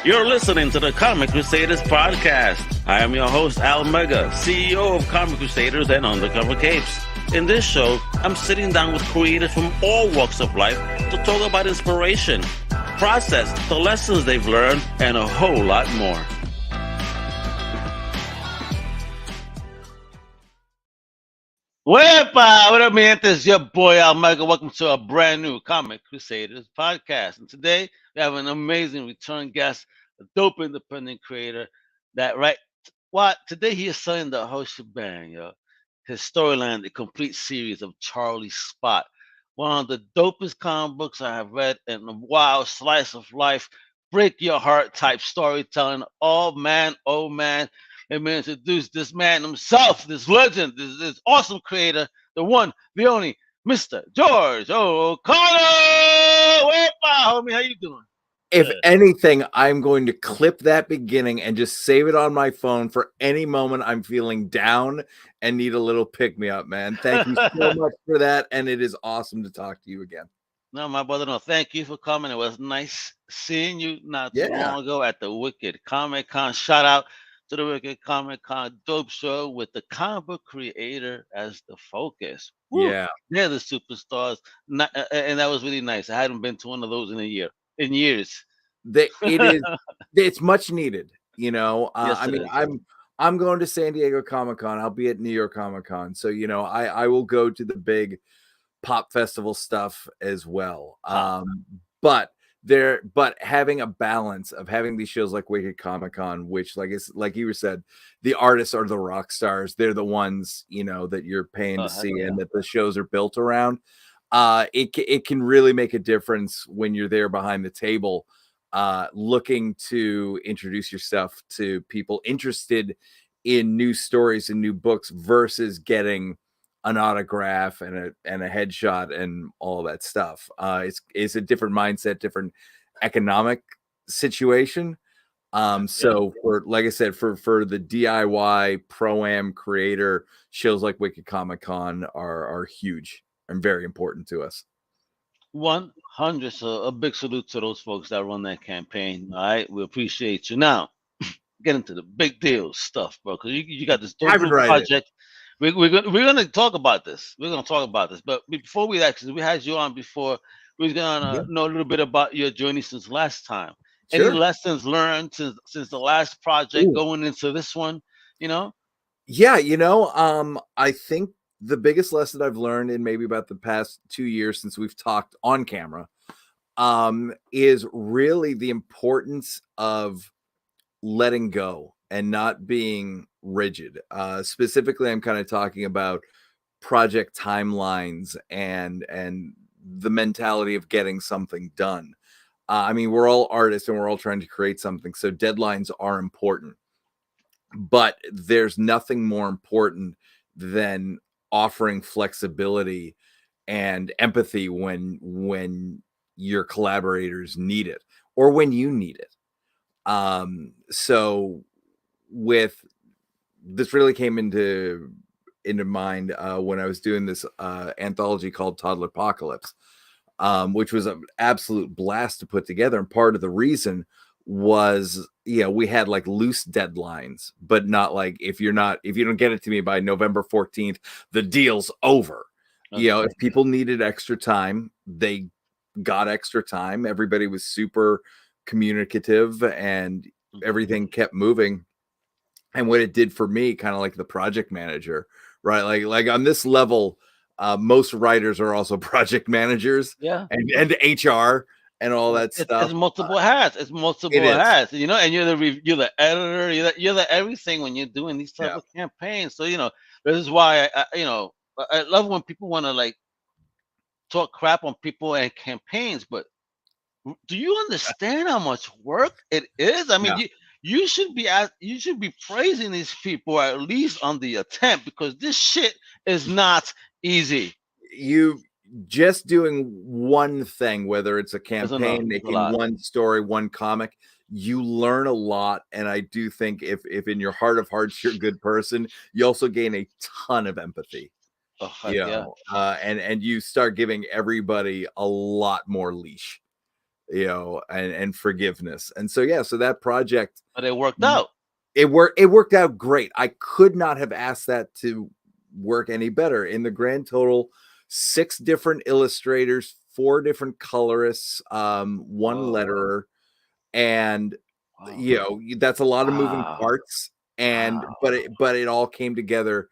You're listening to the Comic Crusaders Podcast. I am your host, Al Mega, CEO of Comic Crusaders and Undercover Capes. In this show, I'm sitting down with creators from all walks of life to talk about inspiration, process, the lessons they've learned, and a whole lot more. Wepa! What up, man? This is your boy, Al Mega. Welcome to a brand new Comic Crusaders Podcast. And today, we have an amazing return guest, a dope independent creator today he is selling the whole shebang, yo. His storyline, the complete series of Charlie Spot, one of the dopest comic books I have read, and a wild slice of life, break your heart type storytelling. Oh man, let me introduce this man himself, this legend, this awesome creator, the one, the only, Mr. George O'Connor. Wepa, homie, how you doing? If anything, I'm going to clip that beginning and just save it on my phone for any moment I'm feeling down and need a little pick-me-up, man. Thank you so much for that, and it is awesome to talk to you again. No, my brother, no, thank you for coming. It was nice seeing you not too long ago at the Wicked Comic Con. Shout out to the Wicked Comic Con dope show with the comic book creator as the focus. Woo! Yeah. They're the superstars, and that was really nice. I hadn't been to one of those in years. It's much needed, you know. Yes, I mean, I'm going to San Diego Comic-Con. I'll be at New York Comic-Con, so you know, I will go to the big pop festival stuff as well. But having a balance of having these shows like Wicked Comic-Con, which like you said, the artists are the rock stars. They're the ones, you know, that you're paying to see and that the shows are built around. It can really make a difference when you're there behind the table, looking to introduce your stuff to people interested in new stories and new books versus getting an autograph and a headshot and all that stuff. It's a different mindset, different economic situation. So for, like I said, for the DIY pro-am creator, shows like Wicked Comic-Con are huge and very important to us. 100. So a big salute to those folks that run that campaign. All right, we appreciate you. Now, get into the big deal stuff, bro, because you got this dope project. We're gonna talk about this. But before we actually, we had you on before. We're gonna know a little bit about your journey since last time. Sure. Any lessons learned since the last project going into this one? You know. Yeah, you know, I think the biggest lesson I've learned in maybe about the past 2 years since we've talked on camera, is really the importance of letting go and not being rigid. Specifically, I'm kind of talking about project timelines and the mentality of getting something done. I mean, we're all artists and we're all trying to create something, so deadlines are important. But there's nothing more important than offering flexibility and empathy when your collaborators need it or when you need it. So with this really came into mind when I was doing this anthology called Toddler Apocalypse, which was an absolute blast to put together. And part of the reason was, we had like loose deadlines, but not like if you don't get it to me by November 14th, the deal's over. Okay. If people needed extra time, they got extra time. Everybody was super communicative and everything kept moving. And what it did for me, kind of like the project manager, right? Like on this level, most writers are also project managers, and HR and all that stuff. It's multiple hats. It's multiple hats, you know. And you're the editor. You're the everything when you're doing these type of campaigns. So this is why I love when people want to like talk crap on people and campaigns. But do you understand how much work it is? I mean, you should be praising these people at least on the attempt, because this shit is not easy. You just doing one thing, whether it's a campaign, making one story, one comic, you learn a lot. And I do think if in your heart of hearts you're a good person, you also gain a ton of empathy. And you start giving everybody a lot more leash. and forgiveness. And so, so that project, but it worked out. It worked out great. I could not have asked that to work any better. In the grand total, 6 different illustrators, 4 different colorists, 1 letterer, and that's a lot of moving parts. And but it all came together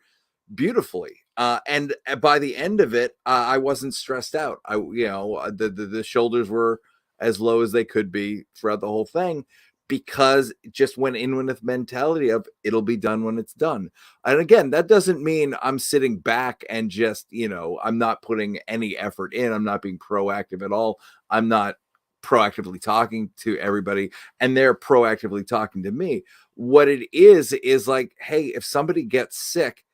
beautifully. And by the end of it, I wasn't stressed out. The shoulders were as low as they could be throughout the whole thing, because it just went in with the mentality of it'll be done when it's done. And again, that doesn't mean I'm sitting back and just, I'm not putting any effort in. I'm not being proactive at all. I'm not proactively talking to everybody, and they're proactively talking to me. What it is like, hey, if somebody gets sick,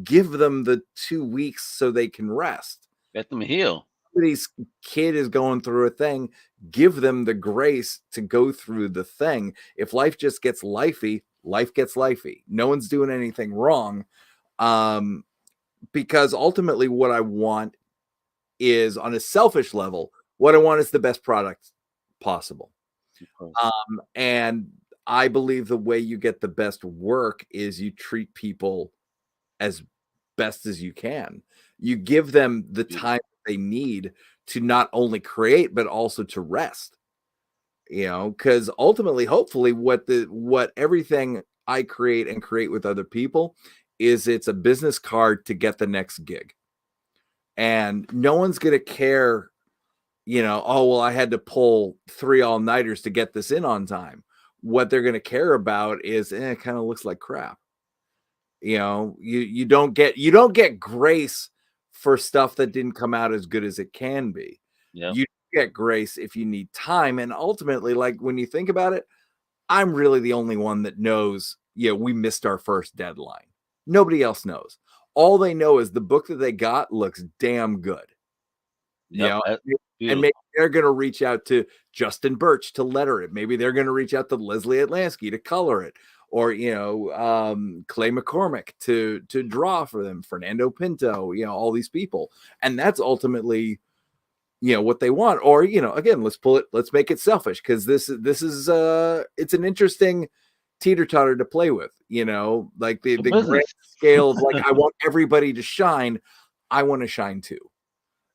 give them the 2 weeks so they can rest. Let them heal. Somebody's kid is going through a thing, give them the grace to go through the thing. If life just gets lifey, life gets lifey. No one's doing anything wrong. Because ultimately what I want is, on a selfish level, what I want is the best product possible. And I believe the way you get the best work is you treat people as best as you can. You give them the time they need to not only create, but also to rest, because ultimately, hopefully what everything I create and create with other people is, it's a business card to get the next gig. And no one's going to care, oh, well, I had to pull 3 all-nighters to get this in on time. What they're going to care about is, it kind of looks like crap. You don't get grace for stuff that didn't come out as good as it can be. Yep. You get grace if you need time. And ultimately, like, when you think about it, I'm really the only one that knows, we missed our first deadline. Nobody else knows. All they know is the book that they got looks damn good. Yep. And maybe they're going to reach out to Justin Birch to letter it. Maybe they're going to reach out to Leslie Atlansky to color it. Or, Clay McCormick to draw for them, Fernando Pinto, all these people. And that's ultimately, what they want. Or, again, let's make it selfish, because this is it's an interesting teeter-totter to play with, like the grand scale of, like, I want everybody to shine. I want to shine too.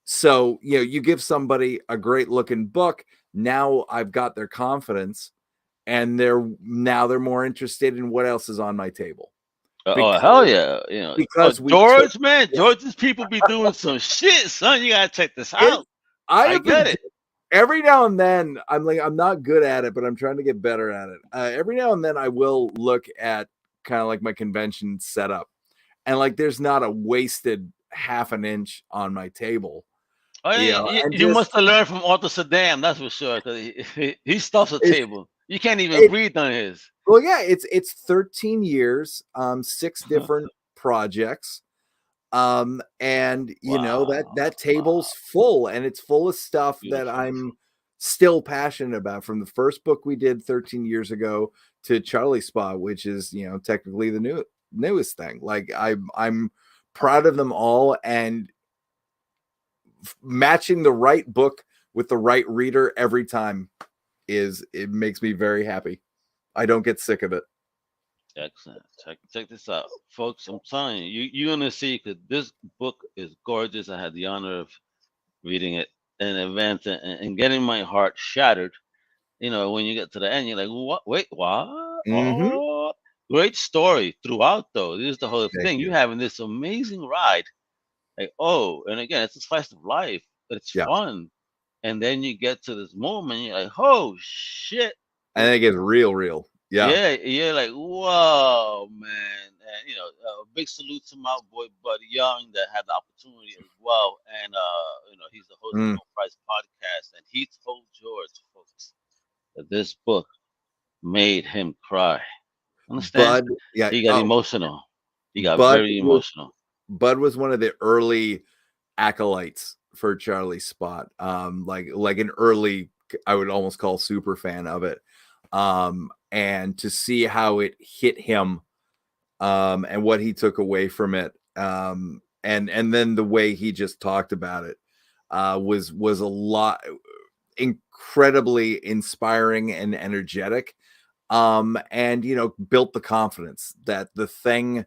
So, you give somebody a great looking book. Now I've got their confidence. And they're more interested in what else is on my table. Hell yeah! Because George's people be doing some shit, son. You gotta check this out. I get it. Every now and then, I'm not good at it, but I'm trying to get better at it. Every now and then, I will look at kind of like my convention setup, and like, there's not a wasted half an inch on my table. You must have learned from Arthur Saddam, that's for sure. Because he stuffs a table. You can't even breathe on his. Well, yeah, it's 13 years, 6 different projects. And that table's full, and it's full of stuff that I'm still passionate about, from the first book we did 13 years ago to Charlie Spot, which is, technically the newest thing. Like, I'm proud of them all, and matching the right book with the right reader every time it makes me very happy. I don't get sick of it. Excellent. Check this out, folks. I'm telling you, you're gonna see, because this book is gorgeous. I had the honor of reading it in advance and getting my heart shattered. When you get to the end, you're like, what? Wait, what? Mm-hmm. Oh, great story throughout, though. This is the whole thing. You having this amazing ride. Like, and again, it's a slice of life, but it's fun. And then you get to this moment, you're like, oh shit. And it gets real. Yeah, you're like, whoa, man. And a big salute to my boy Buddy Young, that had the opportunity as well. And he's the host of the No Price Podcast. And he told George, folks, that this book made him cry. Understand? He got emotional. He got very emotional. Bud was one of the early acolytes for Charlie Spot. Like an early, I would almost call, super fan of it. And to see how it hit him, and what he took away from it, and then the way he just talked about it, was a lot. incredibly inspiring and energetic. And built the confidence that the thing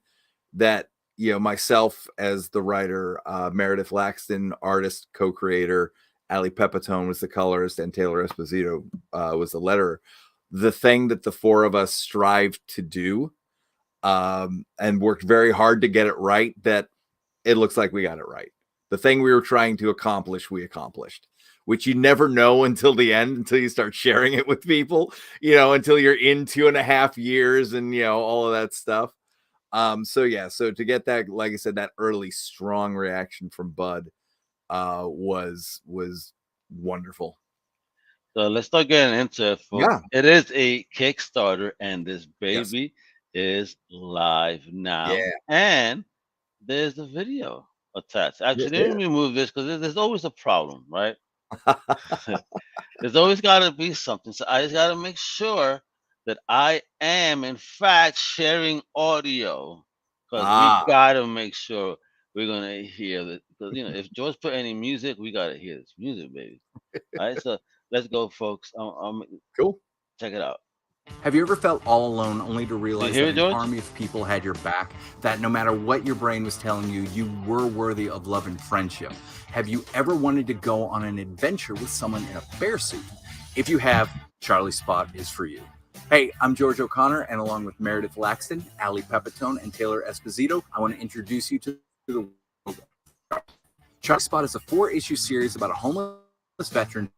that myself as the writer, Meredith Laxton, artist, co-creator, Ali Pepitone was the colorist, and Taylor Esposito was the letterer. The thing that the four of us strived to do, and worked very hard to get it right, that it looks like we got it right. The thing we were trying to accomplish, we accomplished, which you never know until the end, until you start sharing it with people, until you're in 2.5 years and, all of that stuff. So to get that, like I said, that early strong reaction from Bud was wonderful. So let's start getting into it, folks. Yeah. It is a Kickstarter, and this baby is live now. Yeah. And there's the video attached. Actually, let me remove this because there's always a problem, right? There's always got to be something. So I just got to make sure that I am, in fact, sharing audio, because we got to make sure we're going to hear it. Because, if George put any music, we got to hear this music, baby. All right, so let's go, folks. Cool. Check it out. Have you ever felt all alone only to realize that an army of people had your back? That no matter what your brain was telling you, you were worthy of love and friendship? Have you ever wanted to go on an adventure with someone in a bear suit? If you have, Charlie Spot is for you. Hey, I'm George O'Connor, and along with Meredith Laxton, Ali Pepitone, and Taylor Esposito, I want to introduce you to the world. Charlie Spot is a 4-issue series about a homeless veteran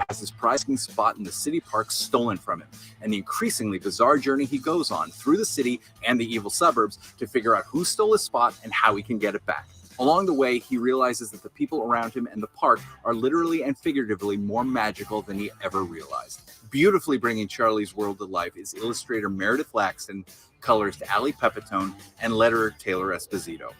has his prized spot in the city park stolen from him, and the increasingly bizarre journey he goes on through the city and the evil suburbs to figure out who stole his spot and how he can get it back. Along the way, he realizes that the people around him and the park are literally and figuratively more magical than he ever realized. Beautifully bringing Charlie's world to life is illustrator Meredith Laxton, colorist Ali Pepitone, and letterer Taylor Esposito.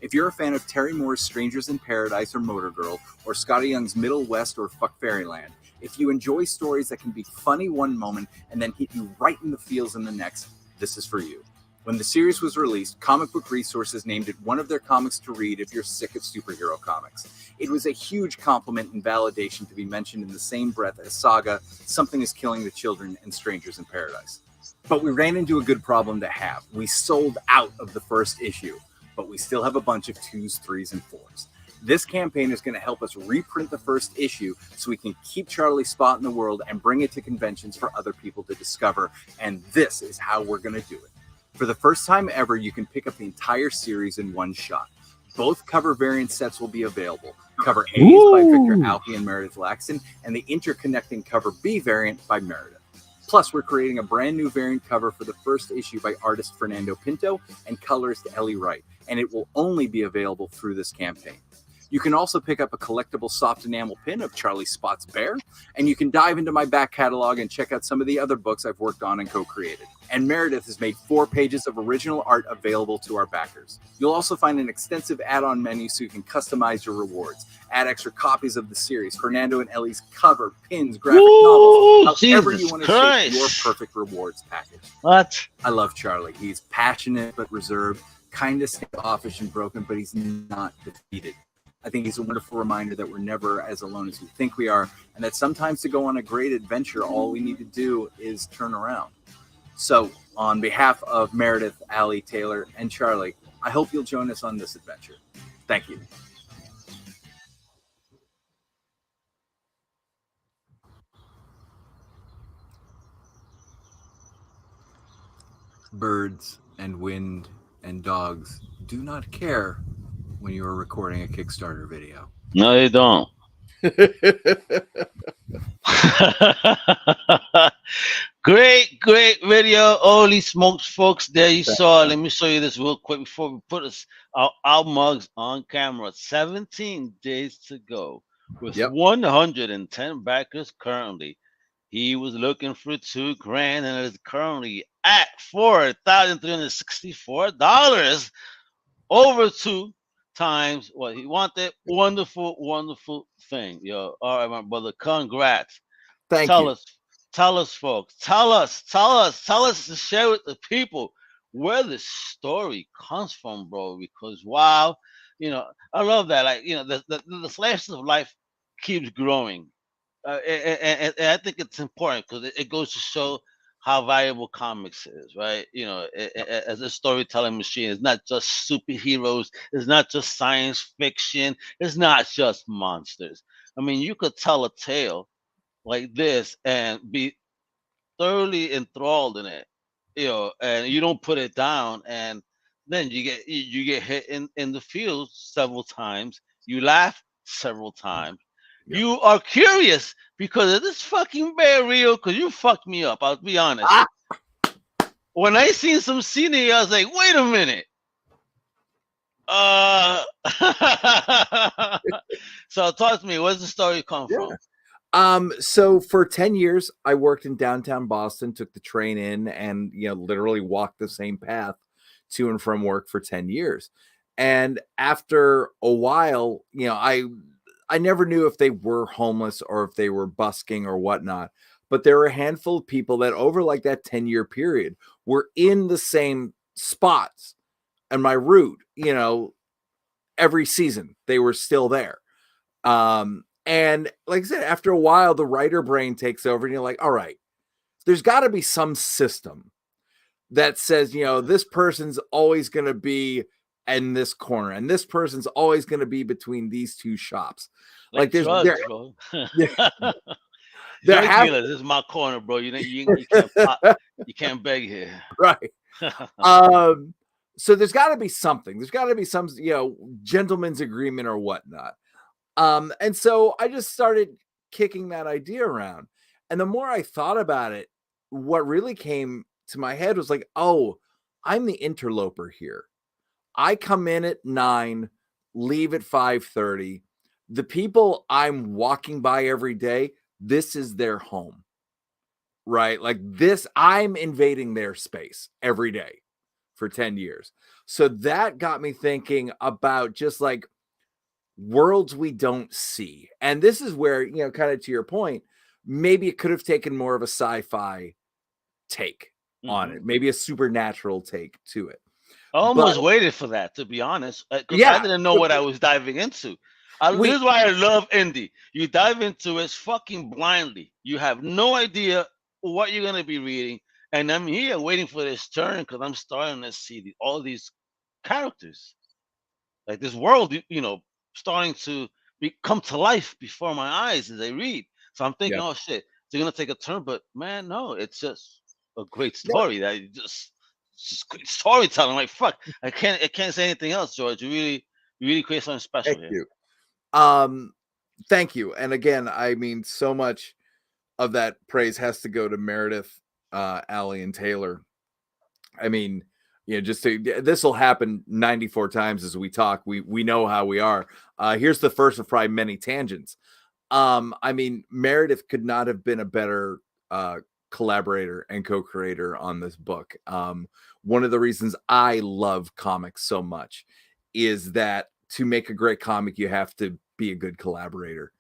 If you're a fan of Terry Moore's Strangers in Paradise or Motor Girl, or Scotty Young's Middle West or Fuck Fairyland, if you enjoy stories that can be funny one moment and then hit you right in the feels in the next, this is for you. When the series was released, Comic Book Resources named it one of their comics to read if you're sick of superhero comics. It was a huge compliment and validation to be mentioned in the same breath as Saga, Something is Killing the Children, and Strangers in Paradise. But we ran into a good problem to have. We sold out of the first issue, but we still have a bunch of 2s, 3s, and 4s. This campaign is going to help us reprint the first issue so we can keep Charlie's spot in the world and bring it to conventions for other people to discover, and this is how we're going to do it. For the first time ever, you can pick up the entire series in one shot. Both cover variant sets will be available. Cover A is by Victor Alpi and Meredith Laxton, and the interconnecting cover B variant by Meredith. Plus, we're creating a brand new variant cover for the first issue by artist Fernando Pinto and colorist Ellie Wright, and it will only be available through this campaign. You can also pick up a collectible soft enamel pin of Charlie Spot's bear, and you can dive into my back catalog and check out some of the other books I've worked on and co-created. And Meredith has made 4 pages of original art available to our backers. You'll also find an extensive add-on menu so you can customize your rewards, add extra copies of the series, Fernando and Ellie's cover, pins, graphic novels, however you want to shape your perfect rewards package. What? I love Charlie. He's passionate but reserved, kind of standoffish and broken, but he's not defeated. I think he's a wonderful reminder that we're never as alone as we think we are, and that sometimes to go on a great adventure, all we need to do is turn around. So, on behalf of Meredith, Ali, Taylor, and Charlie, I hope you'll join us on this adventure. Thank you. Birds and wind and dogs do not care when you are recording a Kickstarter video. No, they don't. Great video. Holy smokes, folks. There you saw. Let me show you this real quick before we put our mugs on camera. 17 days to go with 110 backers currently. He was looking for $2,000 and is currently at $4,364. Over 2 times what he wanted. Wonderful, wonderful thing. Yo, all right, my brother. Congrats. Tell us, folks. Tell us to share with the people where the story comes from, bro. Because wow, I love that. Like, the slices of life keeps growing. And I think it's important because it goes to show how valuable comics is, right? As a storytelling machine, it's not just superheroes, it's not just science fiction, it's not just monsters. I mean, you could tell a tale like this and be thoroughly enthralled in it, and you don't put it down, and then you get hit in the field several times, you laugh several times, you are curious because is this fucking bear real? Because you fucked me up, I'll be honest. When I seen some scenery, I was like, wait a minute. So talk to me, where's the story come from? So for 10 years, I worked in downtown Boston, took the train in and, literally walked the same path to and from work for 10 years. And after a while, I never knew if they were homeless or if they were busking or whatnot, but there were a handful of people that over like that 10-year period were in the same spots on my route, every season they were still there. And like I said, after a while, the writer brain takes over and you're like, all right, there's got to be some system that says, this person's always going to be in this corner and this person's always going to be between these two shops. Like there's drugs, bro. This is my corner, bro. You can't beg here. Right. So there's got to be something. There's got to be some, gentleman's agreement or whatnot. And so I just started kicking that idea around. And the more I thought about it, what really came to my head was like, oh, I'm the interloper here. I come in at 9, leave at 5:30. The people I'm walking by every day, this is their home, right? Like this, I'm invading their space every day for 10 years. So that got me thinking about just like worlds we don't see. And this is where, kind of to your point, maybe it could have taken more of a sci-fi take on it, maybe a supernatural take to it. I almost waited for that, to be honest, because I didn't know what I was diving into. This is why I love indie. You dive into it fucking blindly. You have no idea what you're going to be reading. And I'm here waiting for this turn because I'm starting to see all these characters. Like this world, starting to come to life before my eyes as I read. So I'm thinking, oh shit, they're going to take a turn. But man, no, it's just a great story that just great storytelling. Like fuck, I can't say anything else, George. You really create something special here. Thank you. And again, I mean, so much of that praise has to go to Meredith, Allie, and Taylor. I mean, this will happen 94 times as we talk. We know how we are. Here's the first of probably many tangents. I mean, Meredith could not have been a better collaborator and co-creator on this book. One of the reasons I love comics so much is that to make a great comic, you have to be a good collaborator.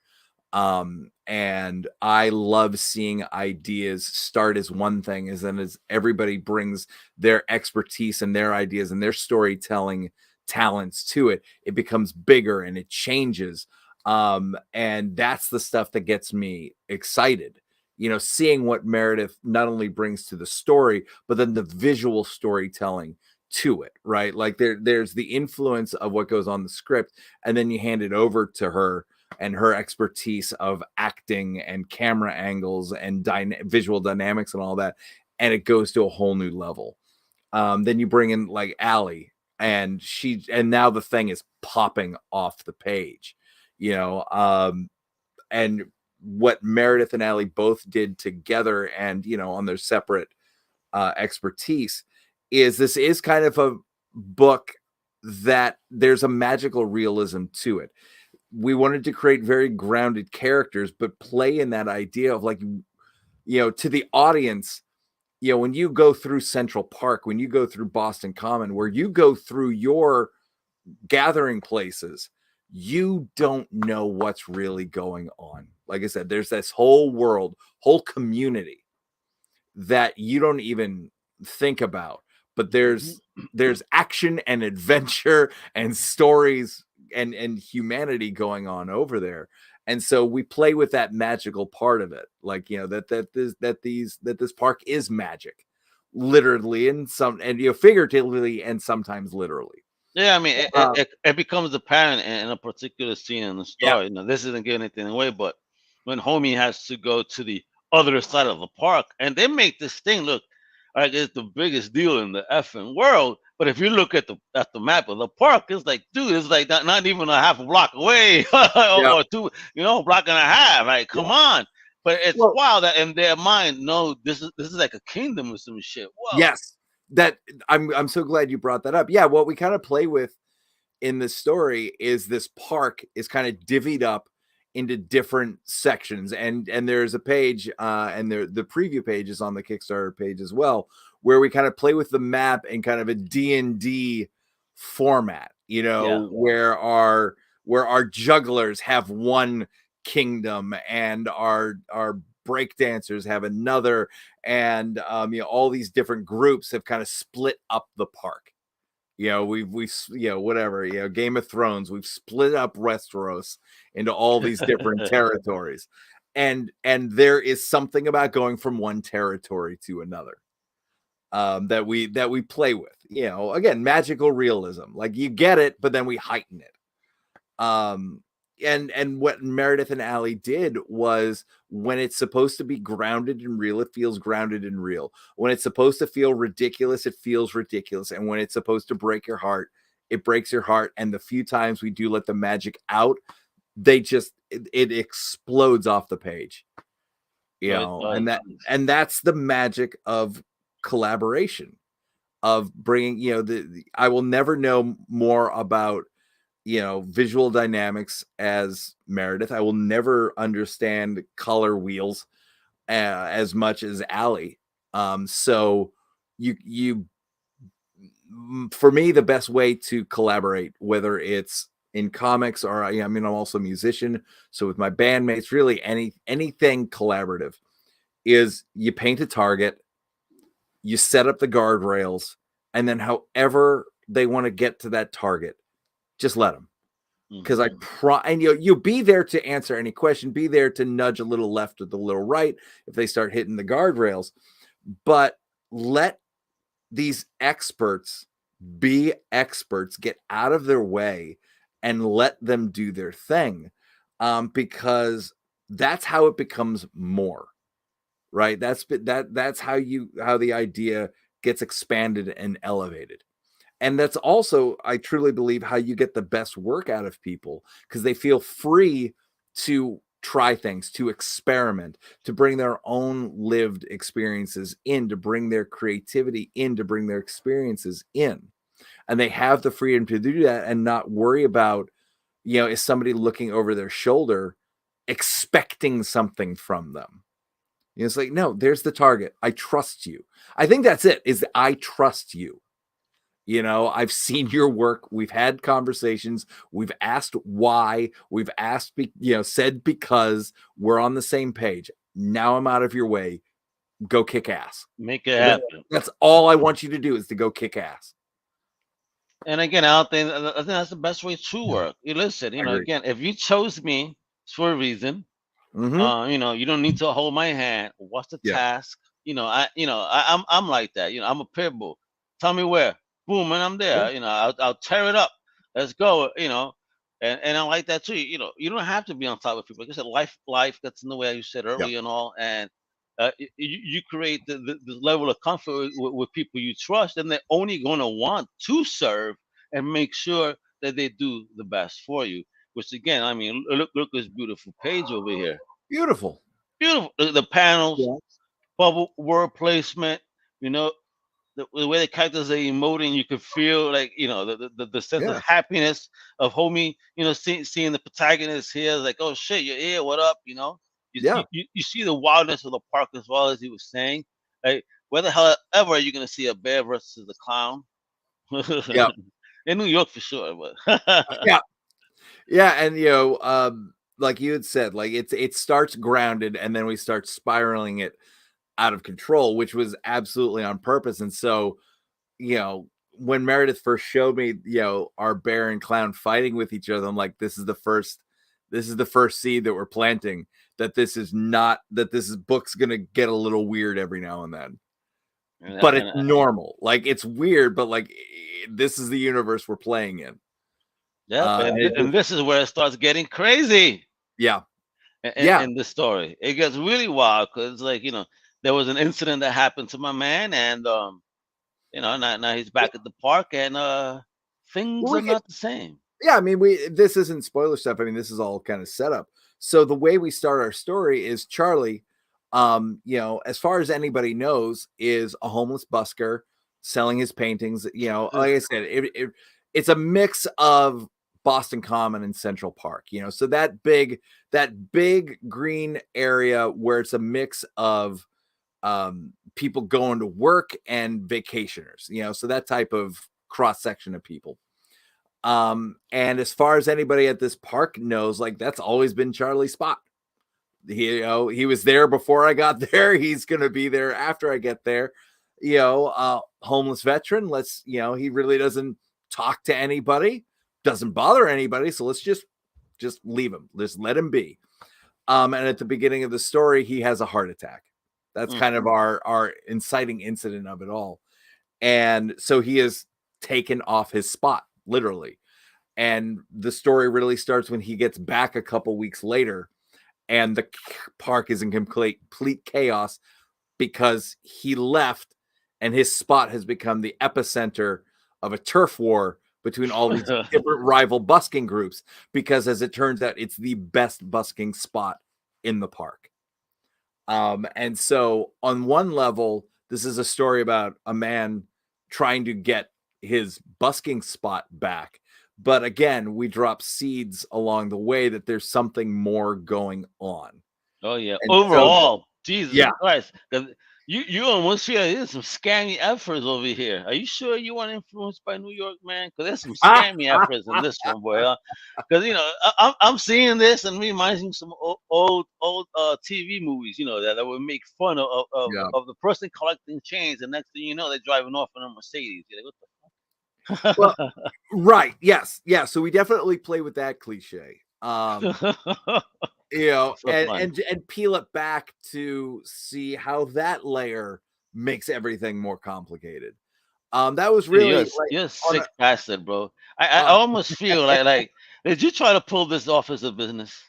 And I love seeing ideas start as one thing, as then as everybody brings their expertise and their ideas and their storytelling talents to it, it becomes bigger and it changes. And that's the stuff that gets me excited. Seeing what Meredith not only brings to the story, but then the visual storytelling to it, right? Like there's the influence of what goes on the script, and then you hand it over to her and her expertise of acting and camera angles and visual dynamics and all that, and it goes to a whole new level. Then you bring in like Allie, and now the thing is popping off the page, and what Meredith and Allie both did together and, on their separate expertise this is kind of a book that there's a magical realism to it. We wanted to create very grounded characters, but play in that idea of like, to the audience, when you go through Central Park, when you go through Boston Common, where you go through your gathering places, you don't know what's really going on. Like I said, there's this whole world, whole community that you don't even think about, but there's action and adventure and stories and humanity going on over there. And so we play with that magical part of it, like, you know, that this park is magic, literally, and figuratively, and sometimes literally. Yeah, I mean, it becomes apparent in a particular scene in the story. This isn't giving anything away, but when homie has to go to the other side of the park, and they make this thing look like it's the biggest deal in the effing world. But if you look at the map of the park, it's like, dude, it's like not even a half a block away, or two, a block and a half. Like, come on. But it's wild that in their mind, no, this is like a kingdom or some shit. Whoa. Yes. That I'm so glad you brought that up. Yeah, what we kind of play with in this story is this park is kind of divvied up into different sections, and there's a page, and the preview page is on the Kickstarter page as well, where we kind of play with the map in kind of a D&D format, where our jugglers have one kingdom, and our break dancers have another, and all these different groups have kind of split up the park. We whatever, Game of Thrones, we've split up Westeros into all these different territories, and there is something about going from one territory to another that we play with. Again, magical realism, like, you get it, but then we heighten it. And what Meredith and Allie did was, when it's supposed to be grounded and real, it feels grounded and real. When it's supposed to feel ridiculous, it feels ridiculous. And when it's supposed to break your heart, it breaks your heart. And the few times we do let the magic out, it explodes off the page. And that's the magic of collaboration, of bringing, I will never know more about visual dynamics as Meredith. I will never understand color wheels as much as Allie. So for me, the best way to collaborate, whether it's in comics or I'm also a musician, so with my bandmates, really anything collaborative, is you paint a target, you set up the guardrails, and then however they want to get to that target, just let them. Because you'll be there to answer any question, be there to nudge a little left or a little right if they start hitting the guardrails, but let these experts be experts, get out of their way, and let them do their thing, because that's how it becomes more, right? That's how the idea gets expanded and elevated. And that's also, I truly believe, how you get the best work out of people, because they feel free to try things, to experiment, to bring their own lived experiences in, to bring their creativity in, to bring their experiences in. And they have the freedom to do that and not worry about, is somebody looking over their shoulder expecting something from them. It's like, no, there's the target. I trust you. I think that's it, is that I trust you. I've seen your work. We've had conversations. We've asked why. We've asked, said because we're on the same page. Now I'm out of your way. Go kick ass. Make it happen. That's all I want you to do, is to go kick ass. And again, I think that's the best way to work. You listen, again, if you chose me, it's for a reason. Mm-hmm. You don't need to hold my hand. What's the task? I'm like that. I'm a pit bull. Tell me where. Boom, and I'm there. I'll tear it up. Let's go. And I like that too. You don't have to be on top of people. Like I said, life gets in the way, as you said earlier, and all. And you create the level of comfort with people you trust, and they're only going to want to serve and make sure that they do the best for you. Which again, look this beautiful page over here. Beautiful. The panels, bubble word placement. The way the characters are emoting, you could feel like the sense of happiness of homie. Seeing the protagonist here, like, oh shit, you're here. What up? You see the wildness of the park, as well, as he was saying. Like, where the hell ever are you gonna see a bear versus a clown? Yeah, in New York for sure. But and like you had said, like it starts grounded, and then we start spiraling it out of control, which was absolutely on purpose. And so, when Meredith first showed me, our bear and clown fighting with each other, I'm like, this is the first This is the first seed that we're planting, that this book's going to get a little weird every now and then. But it's normal. Like, it's weird, but like, this is the universe we're playing in. Yeah, and this is where it starts getting crazy. Yeah. In the story, it gets really wild because, like, there was an incident that happened to my man, and now he's back at the park, and things are not the same. Yeah, I mean, this isn't spoiler stuff. I mean, this is all kind of set up. So the way we start our story is Charlie, as far as anybody knows, is a homeless busker selling his paintings. Like I said, it's a mix of Boston Common and Central Park, so that big green area where it's a mix of people going to work and vacationers, so that type of cross section of people. And as far as anybody at this park knows, like, that's always been Charlie's spot. He was there before I got there. He's going to be there after I get there. Homeless veteran. He really doesn't talk to anybody, doesn't bother anybody. So let's just leave him. Just let him be. And at the beginning of the story, he has a heart attack. That's kind of our inciting incident of it all. And so he is taken off his spot, literally. And the story really starts when he gets back a couple weeks later, and the park is in complete chaos because he left, and his spot has become the epicenter of a turf war between all these different rival busking groups, because, as it turns out, it's the best busking spot in the park. And so on one level, this is a story about a man trying to get his busking spot back. But again, we drop seeds along the way that there's something more going on. Oh, yeah. And overall, Jesus Christ. You almost feel there's some scammy efforts over here. Are you sure you weren't influenced by New York, man? Because there's some scammy efforts in this one, boy. Because I'm seeing this and reminds me of some old TV movies, that would make fun of the person collecting chains, and next thing you know, they're driving off in a Mercedes. You're like, what the fuck? Well, right? Yes, yeah. So we definitely play with that cliche. And peel it back to see how that layer makes everything more complicated. That was really you're a sick bastard, bro. I almost feel like did you try to pull this off as a business?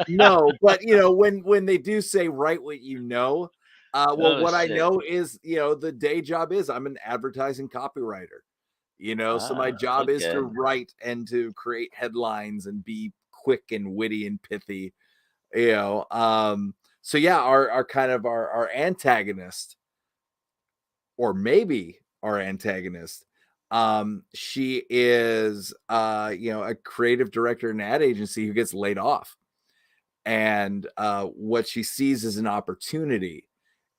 No, but when they do say write what you know, I know is the day job is I'm an advertising copywriter. So my job is to write and to create headlines and be quick and witty and pithy, so yeah, our kind of our antagonist, or maybe our antagonist, she is a creative director in an ad agency who gets laid off, and what she sees as an opportunity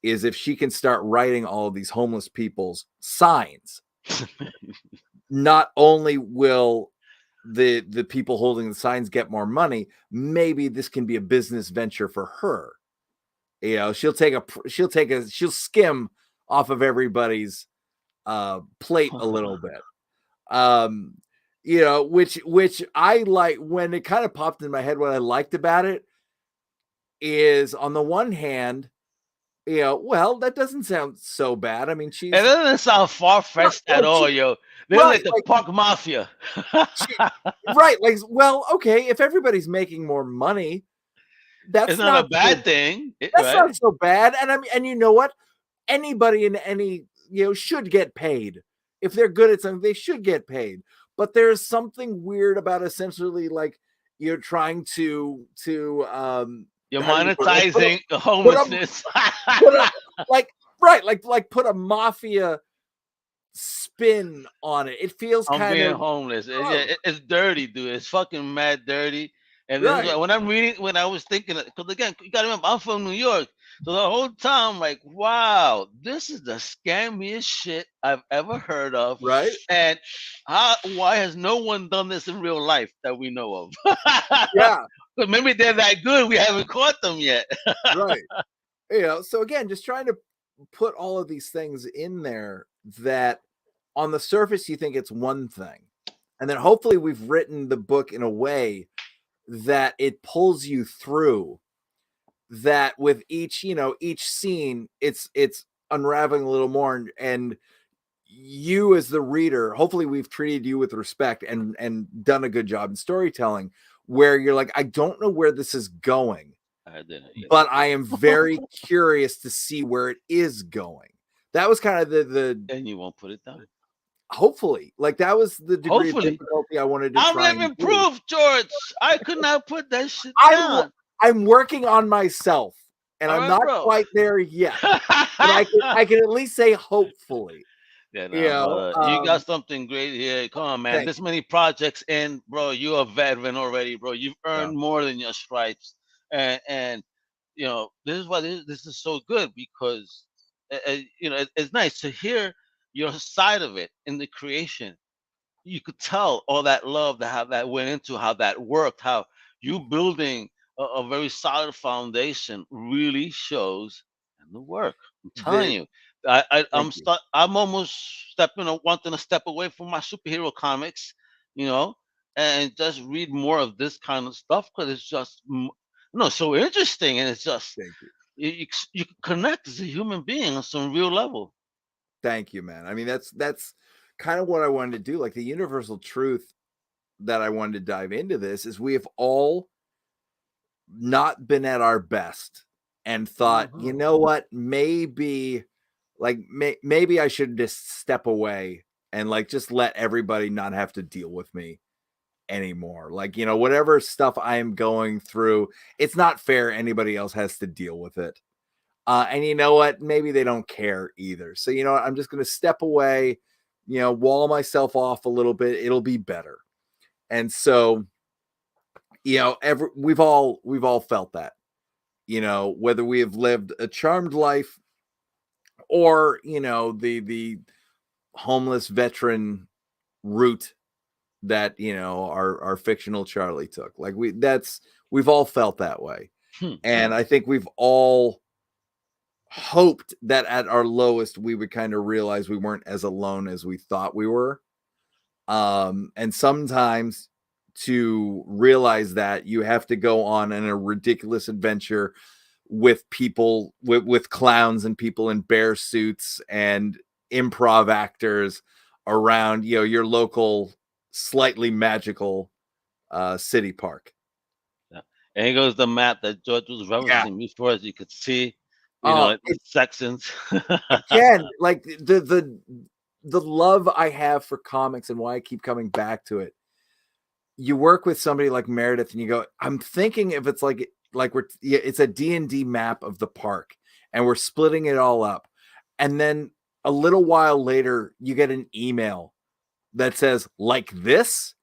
is if she can start writing all of these homeless people's signs, not only will the people holding the signs get more money, maybe this can be a business venture for her. She'll skim off of everybody's plate a little bit. Which I like. When it kind of popped in my head, what I liked about it is, on the one hand, well, that doesn't sound so bad. I mean, it doesn't sound far-fetched at all, yo. They're like the Park Mafia. Right. Like, well, okay, if everybody's making more money, that's not a bad thing. That's not so bad. And I mean, and you know what? Anybody in any, should get paid. If they're good at something, they should get paid. But there's something weird about essentially, like, you're trying to you're monetizing the homelessness. Put a mafia spin on it. It feels kind of homeless. It's dirty, dude. It's fucking mad dirty. And then when I was thinking, because again, you gotta remember, I'm from New York. So the whole time, I'm like, wow, this is the scammiest shit I've ever heard of. Right. And why has no one done this in real life that we know of? Yeah. Because maybe they're that good, we haven't caught them yet. Right. So again, just trying to put all of these things in there that on the surface you think it's one thing, And then hopefully we've written the book in a way that it pulls you through, that with each, each scene, it's unraveling a little more, and you as the reader, hopefully we've treated you with respect and done a good job in storytelling, where you're like, I don't know where this is going, but I am very curious to see where it is going. That was kind of the and you won't put it down. Hopefully, like that was the degree of difficulty I wanted to try. I'm living proof, George. I could not put that shit down. I'm working on myself, and I'm not quite there yet. But I can at least say hopefully. Yeah, you got something great here. Come on, man. This many projects in, bro. You're a veteran already, bro. You've earned more than your stripes, and this is why this is so good, because it's nice to hear your side of it in the creation. You could tell all that love that went into how that worked, how you building a very solid foundation really shows in the work. I'm telling you. I'm almost wanting to step away from my superhero comics, and just read more of this kind of stuff, because it's just so interesting, and it's just you connect as a human being on some real level. Thank you, man. I mean, that's kind of what I wanted to do. Like, the universal truth that I wanted to dive into this is we have all not been at our best and thought, you know what, maybe I should just step away and just let everybody not have to deal with me anymore. Whatever stuff I am going through, it's not fair anybody else has to deal with it. And you know what? Maybe they don't care either. So, I'm just going to step away, wall myself off a little bit. It'll be better. And so, we've all felt that, whether we have lived a charmed life or, the homeless veteran route that, our fictional Charlie took. We've all felt that way. And I think we've all hoped that at our lowest we would kind of realize we weren't as alone as we thought we were. And sometimes to realize that, you have to go on a ridiculous adventure with people, with clowns and people in bear suits and improv actors around, your local slightly magical city park. And here goes the map that George was referencing before, as you could see. Sections. Again, the love I have for comics and why I keep coming back to it. You work with somebody like Meredith and you go, I'm thinking if it's it's a D&D map of the park and we're splitting it all up. And then a little while later, you get an email that says like this.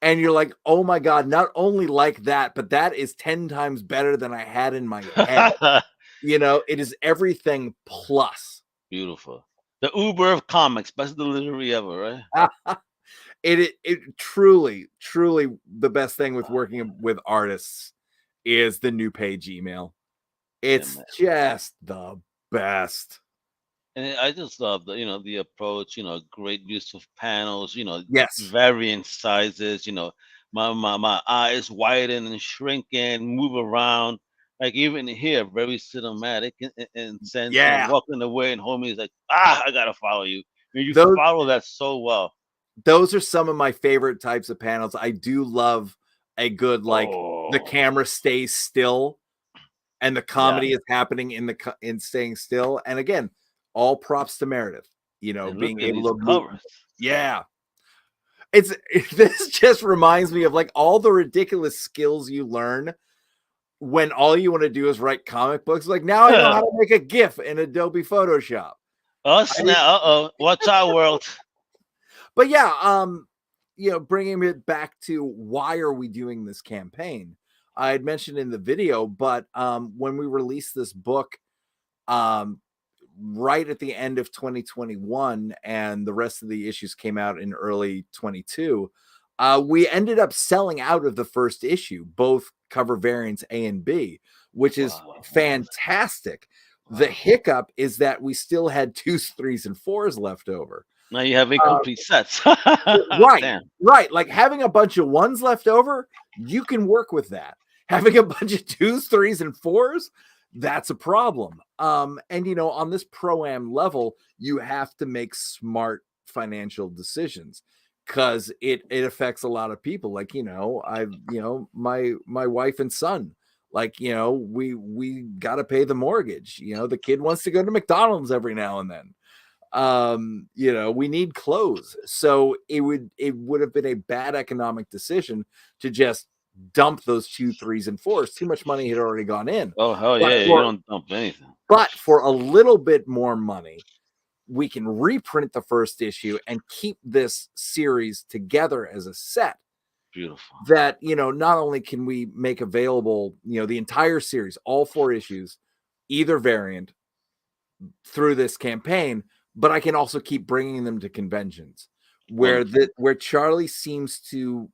And you're like, oh my God, not only like that, but that is 10 times better than I had in my head. It is everything plus. Beautiful. The Uber of comics, best delivery ever, right? It truly the best thing with working with artists is the new page email. It's just the best. And I just love the approach, great use of panels, varying sizes, my eyes widen and shrinking, move around. Like even here, very cinematic in sense. Yeah. Walking away and homie's like, I gotta follow you. You follow that so well. Those are some of my favorite types of panels. I do love a good the camera stays still and the comedy is happening in staying still. And again, all props to Meredith, being able to move. Yeah. This just reminds me of all the ridiculous skills you learn when all you want to do is write comic books. Now I know how to make a GIF in Adobe Photoshop. Oh, snap. Watch our world. But yeah, bringing it back to why are we doing this campaign? I had mentioned in the video, but when we released this book, right at the end of 2021, and the rest of the issues came out in early 22, we ended up selling out of the first issue, both cover variants A and B, which is fantastic. The hiccup is that we still had 2s, 3s, and 4s left over. Now you have incomplete sets. Right. Damn. Right. Like having a bunch of ones left over, you can work with that. Having a bunch of 2s, 3s, and 4s, that's a problem. And you know, on this pro-am level, you have to make smart financial decisions because it affects a lot of people. Like, you know, my wife and son, like, you know, we got to pay the mortgage. You know, the kid wants to go to McDonald's every now and then. You know, we need clothes. So it would have been a bad economic decision to just dump those 2, 3s, and 4s. Too much money had already gone in. Oh hell yeah, you don't dump anything. But for a little bit more money, we can reprint the first issue and keep this series together as a set. Beautiful. That, you know, not only can we make available, you know, the entire series, all 4 issues, either variant through this campaign, but I can also keep bringing them to conventions where Charlie seems to,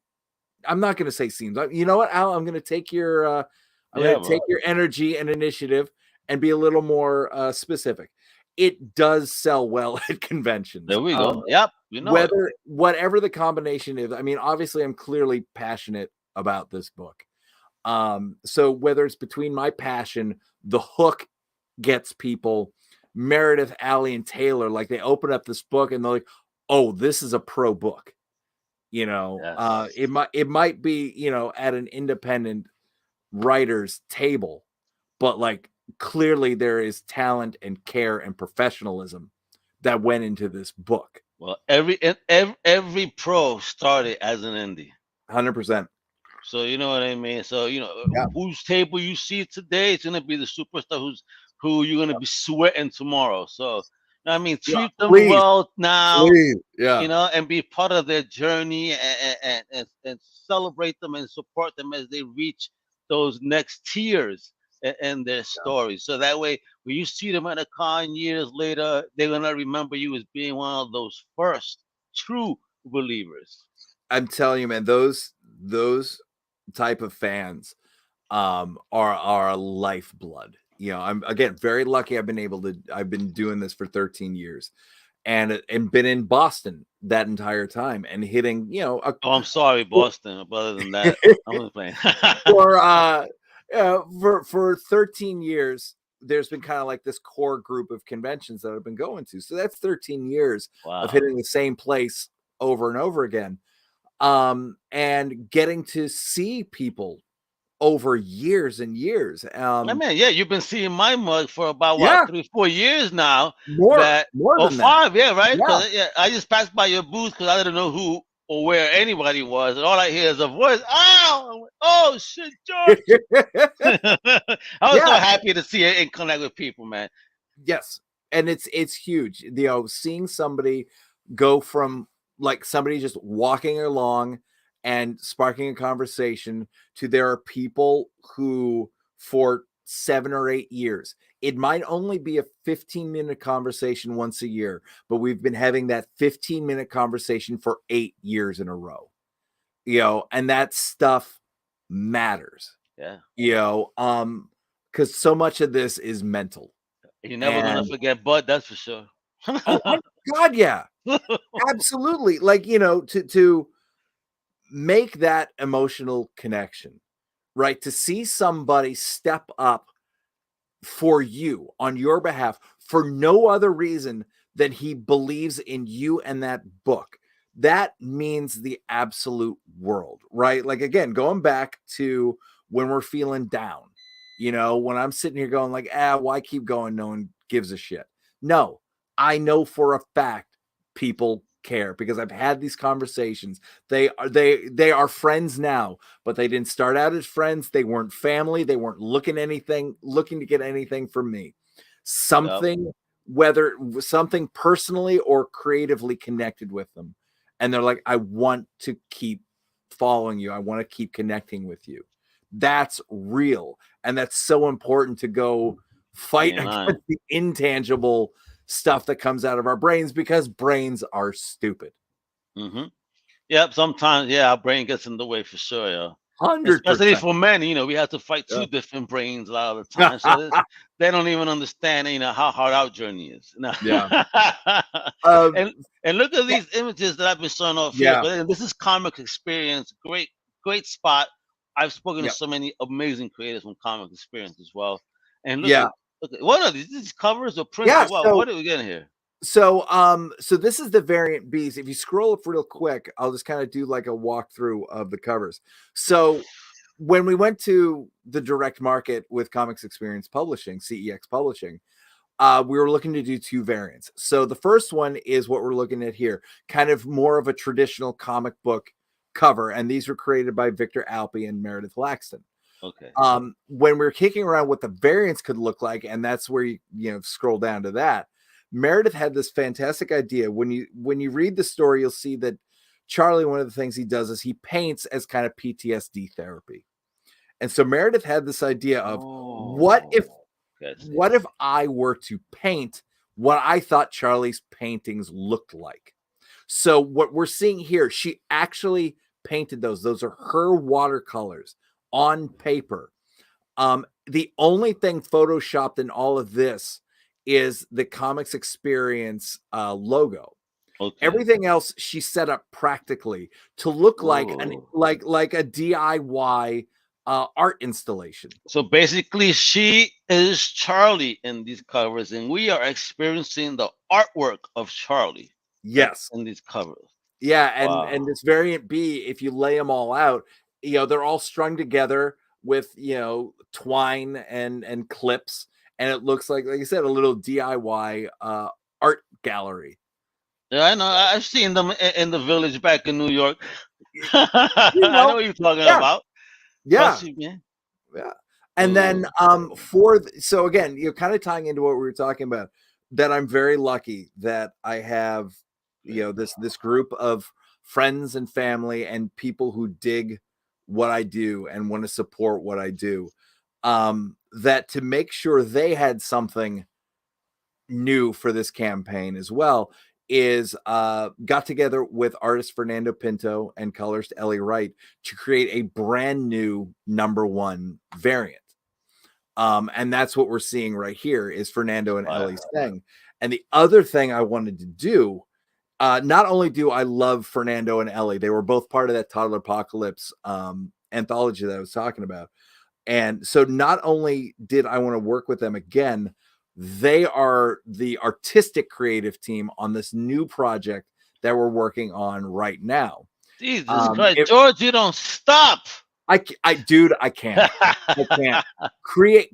I'm not going to say seems, you know what, Al, I'm going to take your, take your energy and initiative and be a little more specific. It does sell well at conventions. There we go. Yep. You know, whatever the combination is, I mean, obviously I'm clearly passionate about this book. So whether it's between my passion, the hook gets people, Meredith, Allie, and Taylor, like they open up this book and they're like, oh, this is a pro book. You know, yes. It might be, you know, at an independent writer's table, but like clearly there is talent and care and professionalism that went into this book. Well, every pro started as an indie. 100%. So you know what I mean? So, you know, whose table you see today, it's going to be the superstar who you're going to be sweating tomorrow. So, I mean, treat them well now, you know, and be part of their journey and celebrate them and support them as they reach those next tiers in their stories. So that way, when you see them at a con years later, they're going to remember you as being one of those first true believers. I'm telling you, man, those type of fans are a lifeblood. You know, I'm again very lucky. I've been doing this for 13 years and been in Boston that entire time and hitting, you know, I'm sorry, Boston. But other than that, I'm just playing. For 13 years, there's been kind of like this core group of conventions that I've been going to. So that's 13 years of hitting the same place over and over again. And getting to see people over years and years. I mean, you've been seeing my mug for about 3-4 years now. More than 5, that. Right? I just passed by your booth because I didn't know who or where anybody was, and all I hear is a voice. Oh shit, George! I was so happy to see it and connect with people, man. Yes, and it's huge. You know, seeing somebody go from like somebody just walking along and sparking a conversation to there are people who for 7 or 8 years, it might only be a 15-minute conversation once a year, but we've been having that 15-minute conversation for 8 years in a row, you know, and that stuff matters. Yeah. You know, because so much of this is mental. You're never going to forget Bud, that's for sure. Oh my God, yeah. Absolutely. Like, you know, to make that emotional connection, right? To see somebody step up for you on your behalf for no other reason than he believes in you and that book. That means the absolute world, right? Like, again, going back to when we're feeling down, you know, when I'm sitting here going like, why keep going? No one gives a shit. No, I know for a fact people care because I've had these conversations. They are friends now, but they didn't start out as friends. They weren't family. They weren't looking to get anything from me. Whether something personally or creatively connected with them. And they're like, I want to keep following you. I want to keep connecting with you. That's real. And that's so important to go fight against the intangible stuff that comes out of our brains because brains are stupid. Mm-hmm. Yep. Sometimes, our brain gets in the way for sure. Especially for men, we have to fight two different brains a lot of the time. So they don't even understand, how hard our journey is. Yeah. And look at these images that I've been showing off here. But this is Comic Experience. Great spot. I've spoken to so many amazing creators from Comic Experience as well. And look at what are these? These covers or prints? Yeah, what are we getting here? So this is the variant B's. If you scroll up real quick, I'll just kind of do like a walkthrough of the covers. So when we went to the direct market with Comics Experience Publishing, CEX Publishing, we were looking to do two variants. So the first one is what we're looking at here, kind of more of a traditional comic book cover. And these were created by Victor Alpe and Meredith Laxton. Okay. When we're kicking around what the variants could look like, and that's where you scroll down to that, Meredith had this fantastic idea. When you read the story, you'll see that Charlie, one of the things he does is he paints as kind of PTSD therapy. And so Meredith had this idea of what if I were to paint what I thought Charlie's paintings looked like. So what we're seeing here, she actually painted those. Those are her watercolors on paper. The only thing photoshopped in all of this is the Comics Experience logo. Okay. Everything else she set up practically to look like like a DIY art installation. So basically, she is Charlie in these covers, and we are experiencing the artwork of Charlie. Yes, in these covers. Yeah, and this variant B, if you lay them all out, they're all strung together with twine and clips. And it looks like I said, a little DIY art gallery. Yeah, I know. I've seen them in the village back in New York. I know what you're talking about. Yeah. Yeah. And then so again, kind of tying into what we were talking about, that I'm very lucky that I have, this group of friends and family and people who dig what I do and want to support what I do. That to make sure they had something new for this campaign as well is got together with artist Fernando Pinto and colorist Ellie Wright to create a brand new #1 variant. And that's what we're seeing right here is Fernando and Ellie's thing. And the other thing I wanted to do, not only do I love Fernando and Ellie, they were both part of that Toddler Apocalypse anthology that I was talking about. And so not only did I want to work with them again, they are the artistic creative team on this new project that we're working on right now. Jesus Christ, George, you don't stop. I can't. I can't.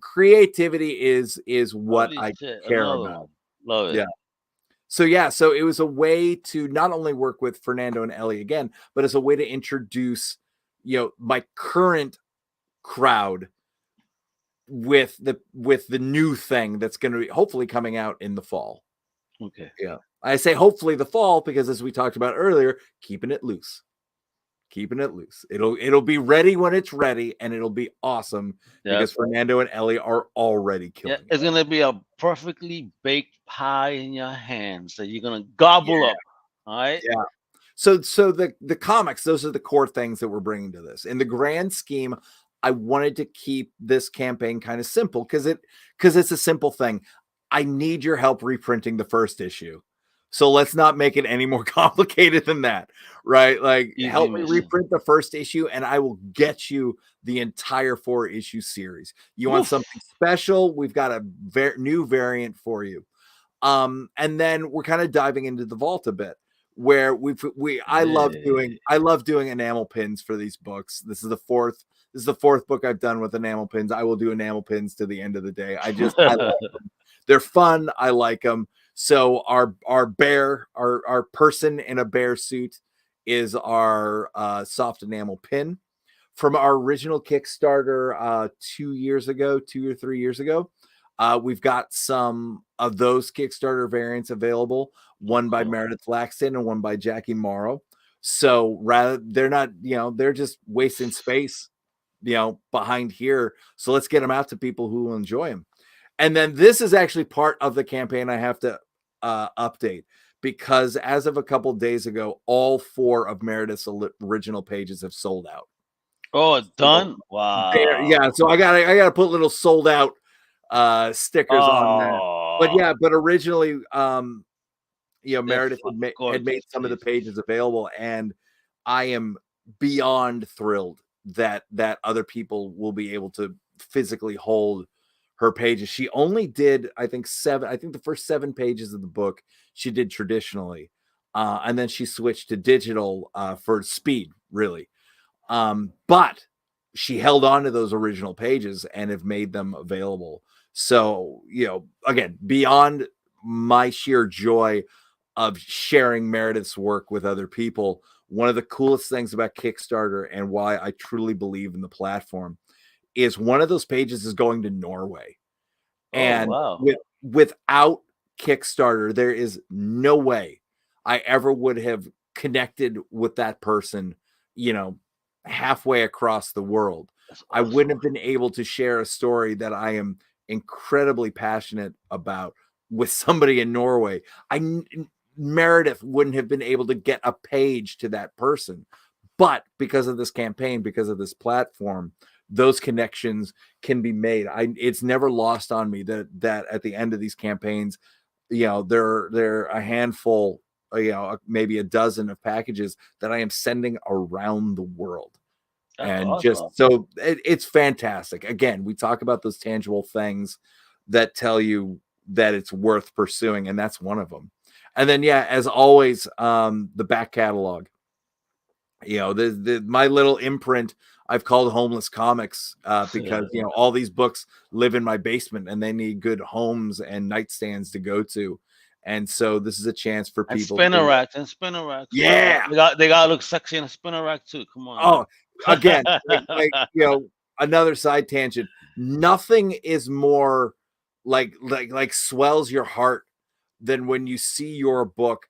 Creativity is what I care about. Love it. Yeah. So it was a way to not only work with Fernando and Ellie again, but as a way to introduce, my current crowd with the new thing that's going to be hopefully coming out in the fall. Okay. Yeah. I say hopefully the fall because as we talked about earlier, keeping it loose. It'll be ready when it's ready, and it'll be awesome because Fernando and Ellie are already killing it. It's gonna be a perfectly baked pie in your hands that you're gonna gobble up. All right. Yeah. So the comics, those are the core things that we're bringing to this. In the grand scheme, I wanted to keep this campaign kind of simple because it's a simple thing. I need your help reprinting the first issue. So let's not make it any more complicated than that, right? Like, help me reprint the first issue and I will get you the entire 4-issue series. You want something special? We've got a new variant for you. And then we're kind of diving into the vault a bit where I love doing enamel pins for these books. This is the fourth book I've done with enamel pins. I will do enamel pins to the end of the day. I love them. They're fun. I like them. So our person in a bear suit is our soft enamel pin from our original Kickstarter 2 or 3 years ago. We've got some of those Kickstarter variants available, one by Meredith Laxton and one by Jackie Morrow. So they're not, they're just wasting space, behind here. So let's get them out to people who will enjoy them. And then this is actually part of the campaign I have to update because as of a couple days ago, all 4 of Meredith's original pages have sold out. Oh, done. Wow. Yeah. So I gotta put little sold out stickers on that. But yeah, but originally, Meredith had made some of the pages available, and I am beyond thrilled that other people will be able to physically hold her pages. She only did, I think, 7. I think the first 7 pages of the book she did traditionally, and then she switched to digital for speed, really. But she held on to those original pages and have made them available. So, again, beyond my sheer joy of sharing Meredith's work with other people, one of the coolest things about Kickstarter and why I truly believe in the platform is one of those pages is going to Norway. And without Kickstarter, there is no way I ever would have connected with that person, halfway across the world. Awesome. I wouldn't have been able to share a story that I am incredibly passionate about with somebody in Norway. Meredith wouldn't have been able to get a page to that person, but because of this campaign, because of this platform, those connections can be made. It's never lost on me that at the end of these campaigns, there are a handful, maybe a dozen of packages that I am sending around the world. That's and awesome. Just so it's fantastic. Again, we talk about those tangible things that tell you that it's worth pursuing, and that's one of them. And then, as always, the back catalog. My little imprint I've called Homeless Comics because all these books live in my basement and they need good homes and nightstands to go to. And so this is a chance for people. Spinner racks. Yeah, they gotta look sexy in a spinner rack too. Come on. Oh, again, another side tangent. Nothing is more like swells your heart than when you see your book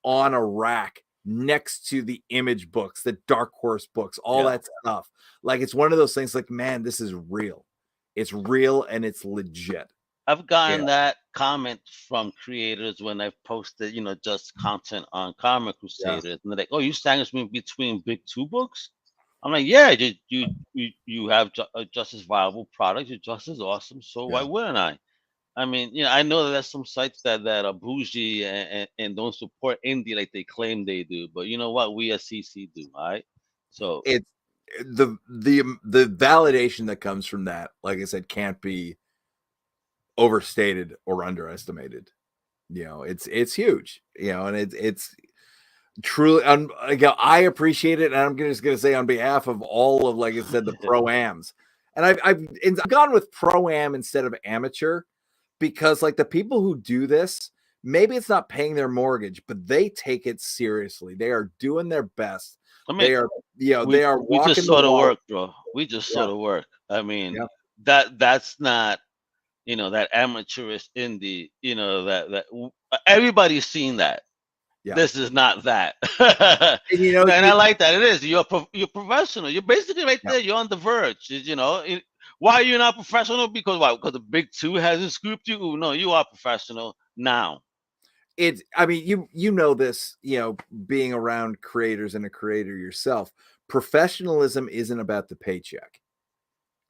on a rack next to the Image books, the Dark Horse books, all that stuff. Like, it's one of those things like, man, this is real. It's real and it's legit. I've gotten that comment from creators when I've posted, just content on Comic Crusaders, and they're like, "Oh, you sandwich between big 2 books?" I'm like, "Yeah, you have just as viable product. You're just as awesome. So why wouldn't I?" I mean, I know that there's some sites that are bougie and don't support indie like they claim they do, but you know what? We at CC do, all right? So it's the validation that comes from that, like I said, can't be overstated or underestimated. It's huge, and it's truly, I appreciate it. And I'm just going to say on behalf of all of, like I said, the pro-ams, and I've gone with pro-am instead of amateur, because like the people who do this, maybe it's not paying their mortgage, but they take it seriously. They are doing their best. I mean, they are we just sort of work, bro. We just sort of work. I mean, that's not, that amateurish indie, that everybody's seen that. Yeah. This is not that. and I like that. It is. You're professional. You're basically right there. You're on the verge. Why are you not professional? Because why? Because the big 2 hasn't scooped you? Ooh, no, you are professional now. I mean, you know this, being around creators and a creator yourself, professionalism isn't about the paycheck.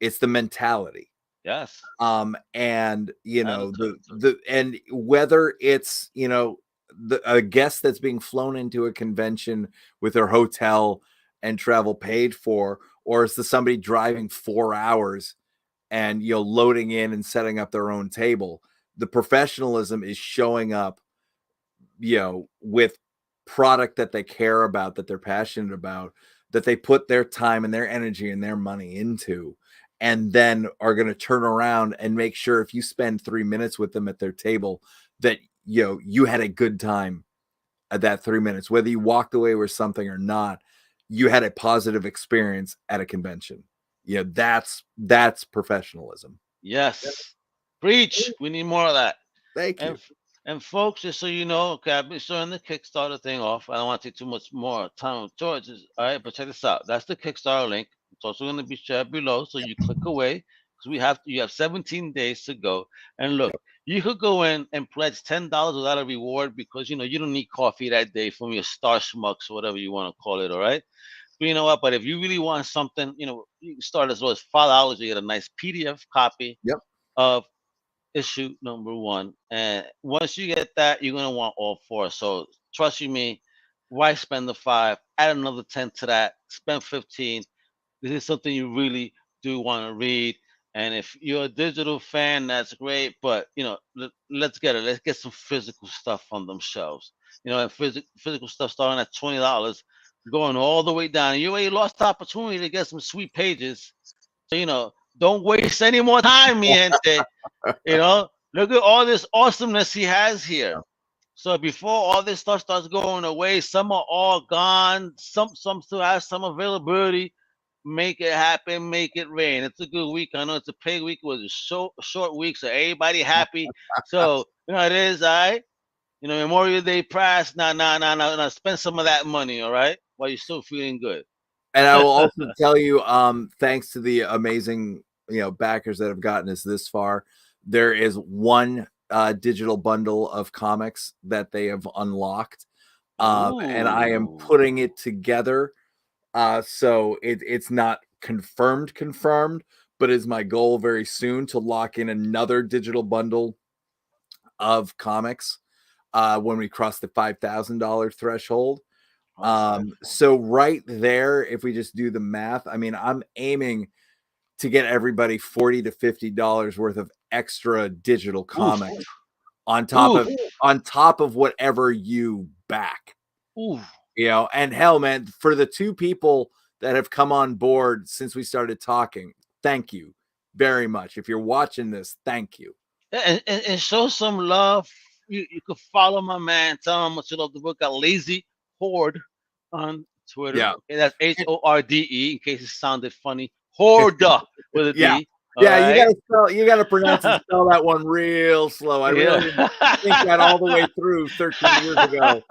It's the mentality. Yes. And and whether it's, a guest that's being flown into a convention with their hotel and travel paid for, or it's somebody driving 4 hours and loading in and setting up their own table, the professionalism is showing up with product that they care about, that they're passionate about, that they put their time and their energy and their money into, and then are going to turn around and make sure if you spend 3 minutes with them at their table that you had a good time at that 3 minutes, whether you walked away with something or not, you had a positive experience at a convention. That's professionalism. Yes. Preach. We need more of that. Thank you. And folks, just so you know, okay, I've been showing the Kickstarter thing off. I don't want to take too much more time with George. All right, but check this out. That's the Kickstarter link. It's also going to be shared below, so you click away because you have 17 days to go. And look, you could go in and pledge $10 without a reward because you don't need coffee that day from your Star Schmucks or whatever you want to call it. All right. But you know what? But if you really want something, you know, you can start as low as $5. You get a nice PDF copy of issue number 1, and once you get that, you're gonna want all 4. So trust you me, why spend the 5? Add another 10 to that. Spend 15. This is something you really do want to read. And if you're a digital fan, that's great. But you know, let's get it. Let's get some physical stuff on them shelves. You know, and physical stuff starting at $20, going all the way down. And you already lost the opportunity to get some sweet pages. So you know, don't waste any more time, mi gente. You know, look at all this awesomeness he has here. So before all this stuff starts going away, some are all gone. Some still have some availability. Make it happen, make it rain. It's a good week. I know it's a pig week. It was a short week, so everybody happy. So you know it is, all right. You know, Memorial Day price. Nah. Spend some of that money, all right, while you're still feeling good. And I will also tell you, thanks to the amazing, you know, backers that have gotten us this far, there is one digital bundle of comics that they have unlocked, and I am putting it together. So it's not confirmed, but is my goal very soon to lock in another digital bundle of comics when we cross the $5,000 threshold. So right there, if we just do the math, I mean, I'm aiming to get everybody $40 to $50 worth of extra digital comics on top of whatever you back. You know, and hell, man, for the 2 people that have come on board since we started talking, thank you very much. If you're watching this, thank you. And show some love. You could follow my man. Tell him how much you love the book. Got Lazy Horde on Twitter. Yeah. Okay, that's HORDE, in case it sounded funny. Horde with a D. Yeah, you gotta pronounce and spell that one real slow. I really didn't think that all the way through 13 years ago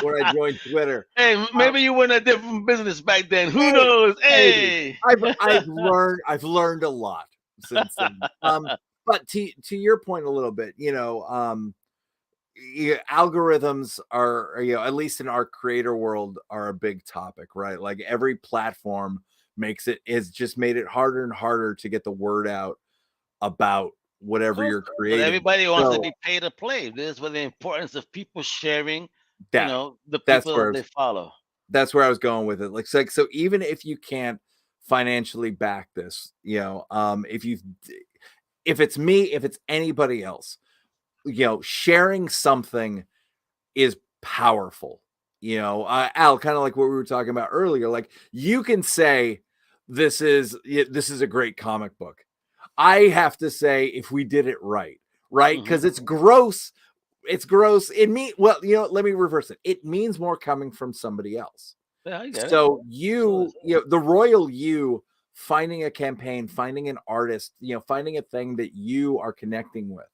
when I joined Twitter. Hey, maybe you were in a different business back then. Who knows? Hey, I've learned a lot since then. But to your point a little bit, you know, algorithms are, you know, at least in our creator world, are a big topic, right? Like every platform has just made it harder and harder to get the word out about whatever you're creating. Everybody wants to be pay to play. This is where the importance of people sharing, you know, the people that they follow. That's where I was going with it. Like, so even if you can't financially back this, you know, if it's me, if it's anybody else, you know, sharing something is powerful. You know, Al, kind of like what we were talking about earlier, like you can say this is a great comic book. I have to say if we did it right, because it's gross. It's gross. It means, well, you know, let me reverse it. It means more coming from somebody else. Yeah, I get so it. You know, the royal you finding a campaign, finding an artist, you know, finding a thing that you are connecting with.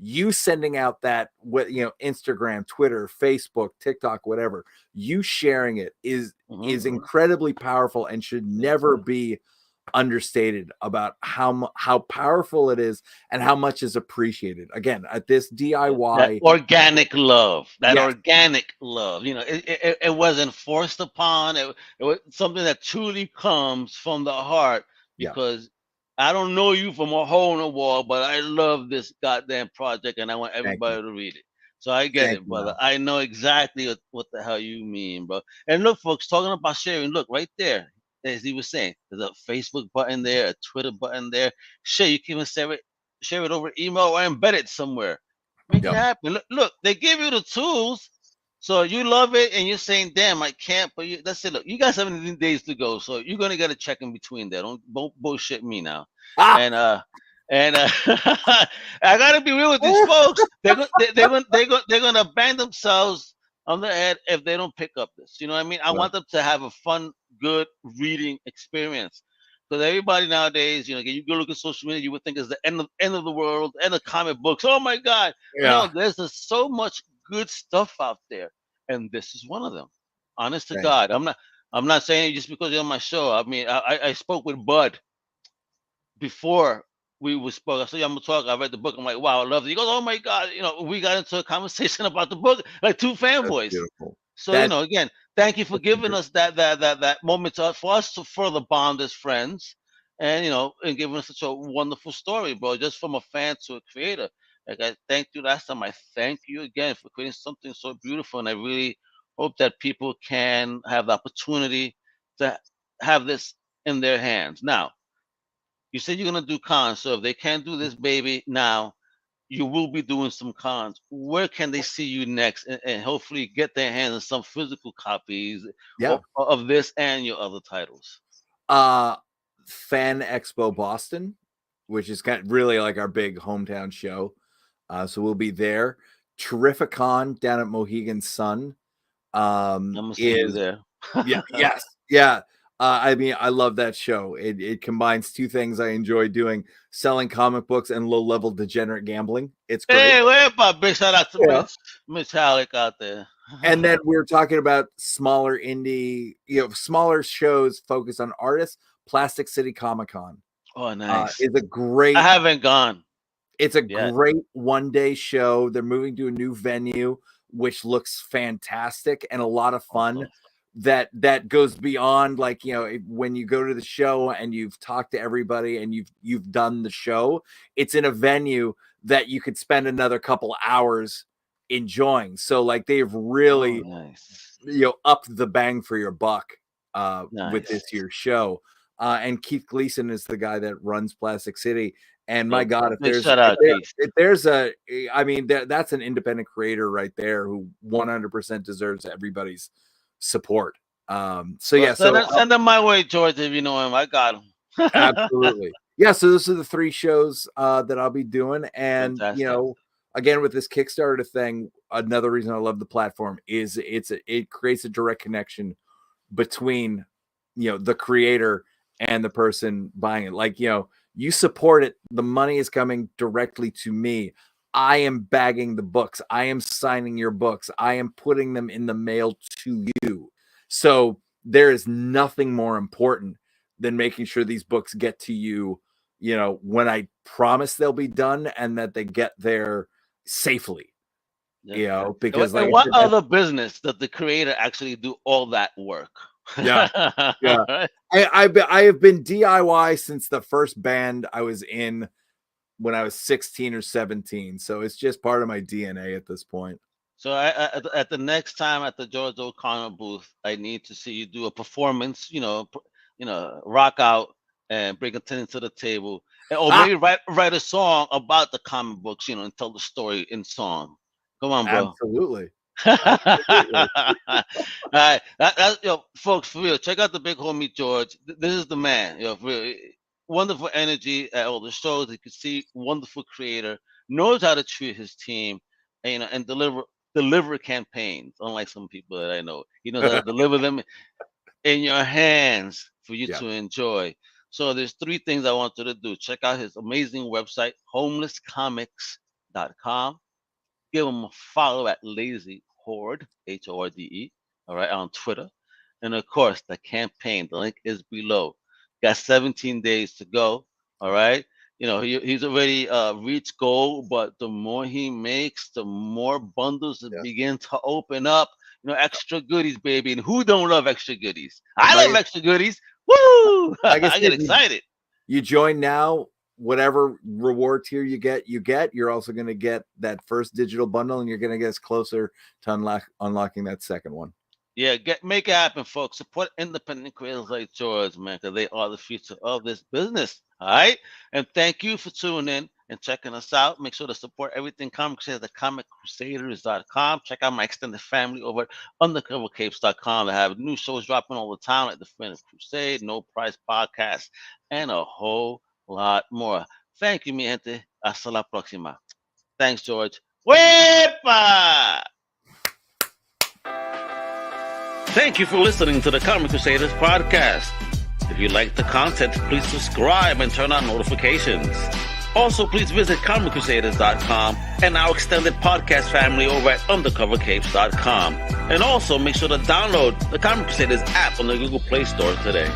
You sending out that, you know, Instagram, Twitter, Facebook, TikTok, whatever, you sharing it is incredibly powerful and should never be understated about how powerful it is and how much is appreciated. Again, at this DIY, that organic love, organic love, you know, it wasn't forced upon. It was something that truly comes from the heart because I don't know you from a hole in the wall, but I love this goddamn project and I want everybody to read it. So I get it, brother. I know exactly what the hell you mean, bro. And look, folks, talking about sharing, look right there. As he was saying, there's a Facebook button there, a Twitter button there. Share, you can even share it over email or embed it somewhere. Make it happen. Look, they give you the tools. So you love it and you're saying, damn, I can't, but that's it. Look, you got 17 days to go. So you're going to get a check in between there. Don't bullshit me now. And I got to be real with these folks. They're going to bang themselves on the head if they don't pick up this. You know what I mean? I want them to have a fun, good reading experience. Because everybody nowadays, you know, you go look at social media, you would think it's the end of the world, end of comic books. Oh my God. Yeah. No, there's so much good stuff out there. And this is one of them. Honest to God. I'm not saying it just because you're on my show. I mean, I spoke with Bud before we spoke. I said, I'm gonna talk. I read the book. I'm like, wow, I love it. He goes, oh my God, you know, we got into a conversation about the book like two fanboys. So you know, again, thank you for giving us that moment for us to further bond as friends, and and giving us such a wonderful story, bro. Just from a fan to a creator. Like I thanked you last time, I thank you again for creating something so beautiful, and I really hope that people can have the opportunity to have this in their hands. Now, you said you're gonna do cons, so if they can't do this, baby, now you will be doing some cons. Where can they see you next, and hopefully get their hands on some physical copies of this and your other titles? Fan Expo Boston, which is kind of really like our big hometown show. So we'll be there. Terrificon down at Mohegan Sun. Is there? Yeah. I mean, I love that show. It combines two things I enjoy doing: selling comic books and low-level degenerate gambling. It's great. Hey, wait, big shout out to Mitch Halleck out there. And then we're talking about smaller indie, smaller shows focused on artists. Plastic City Comic-Con. Oh, nice. It's a great. I haven't gone. It's a great one-day show. They're moving to a new venue, which looks fantastic and a lot of fun. That goes beyond, like, when you go to the show and you've talked to everybody and you've done the show, it's in a venue that you could spend another couple hours enjoying. So like they've really upped the bang for your buck with this year's show. And Keith Gleason is the guy that runs Plastic City. And my God, that's an independent creator right there who 100% deserves everybody's support. Send them my way, George. If you know him, I got him. Absolutely. Yeah. So those are the 3 shows that I'll be doing. And, again, with this Kickstarter thing, another reason I love the platform is it creates a direct connection between, the creator and the person buying it. Like, you support it. The money is coming directly to me. I am bagging the books. I am signing your books. I am putting them in the mail to you. So there is nothing more important than making sure these books get to you, when I promise they'll be done and that they get there safely. Because what other business does the creator actually do all that work? Yeah. I have been DIY since the first band I was in when I was 16 or 17. So it's just part of my DNA at this point. So at the next time at the George O'Connor booth, I need to see you do a performance, rock out and bring attendance to the table, or maybe write a song about the comic books, and tell the story in song. Come on, bro. Absolutely. All right, folks, for real, check out the big homie George. This is the man. Really wonderful energy at all the shows. You can see wonderful creator, knows how to treat his team, and deliver campaigns. Unlike some people that I know, he knows how to deliver them in your hands for you to enjoy. So there's 3 things I want you to do. Check out his amazing website, homelesscomics.com. Give him a follow at Lazy Horde, HORDE, all right, on Twitter. And of course, the campaign, the link is below. Got 17 days to go, all right? He's already reached goal, but the more he makes, the more bundles begin to open up. Extra goodies, baby. And who don't love extra goodies? I love extra goodies. Woo! I get excited. You join now. Whatever reward tier you get, you're also going to get that first digital bundle, and you're going to get us closer to unlocking that second one. Yeah, make it happen, folks. Support independent creators like George, man, because they are the future of this business. All right? And thank you for tuning in and checking us out. Make sure to support everything Comic Crusaders at comiccrusaders.shop. Check out my extended family over at undercovercapes.com. They have new shows dropping all the time, like the Friend of Crusade, No Price Podcast, and a whole lot more. Thank you, mi gente. Hasta la próxima. Thanks, George. Wepa! Thank you for listening to the Comic Crusaders Podcast. If you like the content, please subscribe and turn on notifications. Also, please visit comiccrusaders.com and our extended podcast family over at undercovercapes.com. And also, make sure to download the Comic Crusaders app on the Google Play Store today.